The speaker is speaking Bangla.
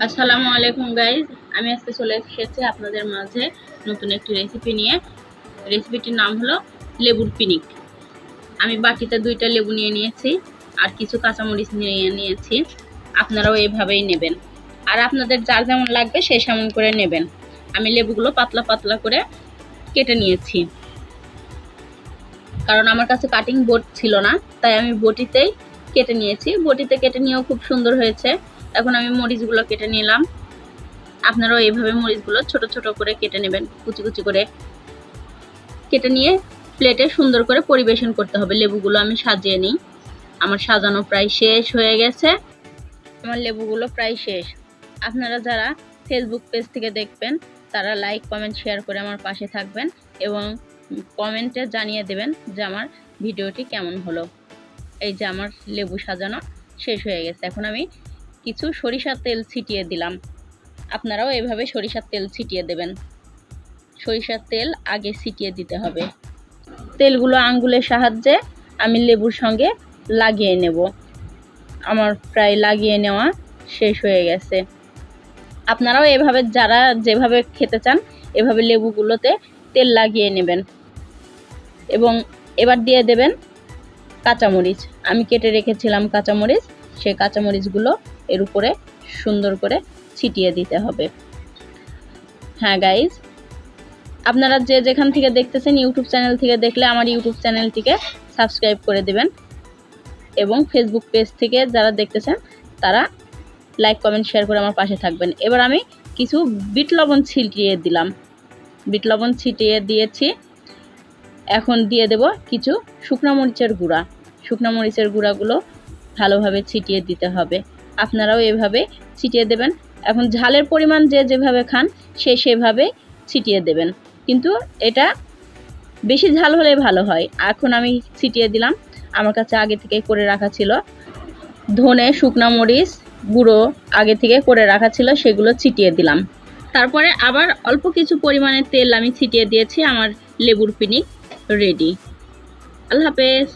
আসসালামু আলাইকুম গাইজ, আমি আজকে চলে এসেছি আপনাদের মাঝে নতুন একটি রেসিপি নিয়ে। রেসিপিটির নাম হলো লেবুর পিনিক। আমি বাটিতে 2টা লেবু নিয়ে নিয়েছি আর কিছু কাঁচামরিচ নিয়ে নিয়েছি। আপনারাও এভাবেই নেবেন, আর আপনাদের যার যেমন লাগবে সেই সেমন করে নেবেন। আমি লেবুগুলো পাতলা পাতলা করে কেটে নিয়েছি, কারণ আমার কাছে কাটিং বোর্ড ছিল না, তাই আমি বটিতেই কেটে নিয়েছি। বটিতে কেটে নিয়েও খুব সুন্দর হয়েছে। এখন আমি মরিচগুলো কেটে নিলাম। আপনারাও এইভাবে মরিচগুলো ছোট ছোট করে কেটে নেবেন, কুচি কুচি করে কেটে নিয়ে প্লেটে সুন্দর করে পরিবেশন করতে হবে। লেবুগুলো আমি সাজিয়ে নিই। আমার সাজানো প্রায় শেষ হয়ে গেছে। আমার লেবুগুলো প্রায় শেষ। আপনারা যারা ফেসবুক পেজ থেকে দেখবেন তারা লাইক কমেন্ট শেয়ার করে আমার পাশে থাকবেন এবং কমেন্টে জানিয়ে দেবেন যে আমার ভিডিওটি কেমন হলো। এই যে আমার লেবু সাজানো শেষ হয়ে গেছে। এখন আমি কিছু সরিষার তেল ছিটিয়ে দিলাম। আপনারাও এভাবে সরিষার তেল ছিটিয়ে দেবেন। সরিষার তেল আগে ছিটিয়ে দিতে হবে। তেলগুলো আঙ্গুলের সাহায্যে আমি লেবুর সঙ্গে লাগিয়ে নেব। আমার প্রায় লাগিয়ে নেওয়া শেষ হয়ে গেছে। আপনারাও এভাবে যারা যেভাবে খেতে চান এভাবে লেবুগুলোতে তেল লাগিয়ে নেবেন এবং এবার দিয়ে দেবেন কাঁচামরিচ। আমি কেটে রেখেছিলাম কাঁচামরিচ, সেই কাঁচামরিচগুলো এর উপরে সুন্দর করে ছিটিয়ে দিতে হবে। হ্যাঁ গাইজ, আপনারা যে যেখান থেকে দেখতেছেন, ইউটিউব চ্যানেল থেকে দেখলে আমার ইউটিউব চ্যানেলটিকে সাবস্ক্রাইব করে দেবেন এবং ফেসবুক পেজ থেকে যারা দেখতেছেন তারা লাইক কমেন্ট শেয়ার করে আমার পাশে থাকবেন। এবার আমি কিছু বিট লবণ ছিটিয়ে দিলাম। বিট লবণ ছিটিয়ে দিয়েছি। এখন দিয়ে দেব কিছু শুকনো মরিচের গুঁড়া। শুকনো মরিচের গুঁড়াগুলো ভালোভাবে ছিটিয়ে দিতে হবে। আপনারাও এভাবে ছিটিয়ে দেবেন। এখন ঝালের পরিমাণ যে যেভাবে খান সেভাবে ছিটিয়ে দেবেন, কিন্তু এটা বেশি ঝাল হলে ভালো হয়। এখন আমি ছিটিয়ে দিলাম। আমার কাছে আগে থেকে করে রাখা ছিল ধনে শুকনো মরিচ গুঁড়ো, আগে থেকে করে রাখা ছিল, সেগুলো ছিটিয়ে দিলাম। তারপরে আবার অল্প কিছু পরিমাণে তেল আমি ছিটিয়ে দিয়েছি। আমার লেবুর পিনিক রেডি। আল্লাহ হাফেজ।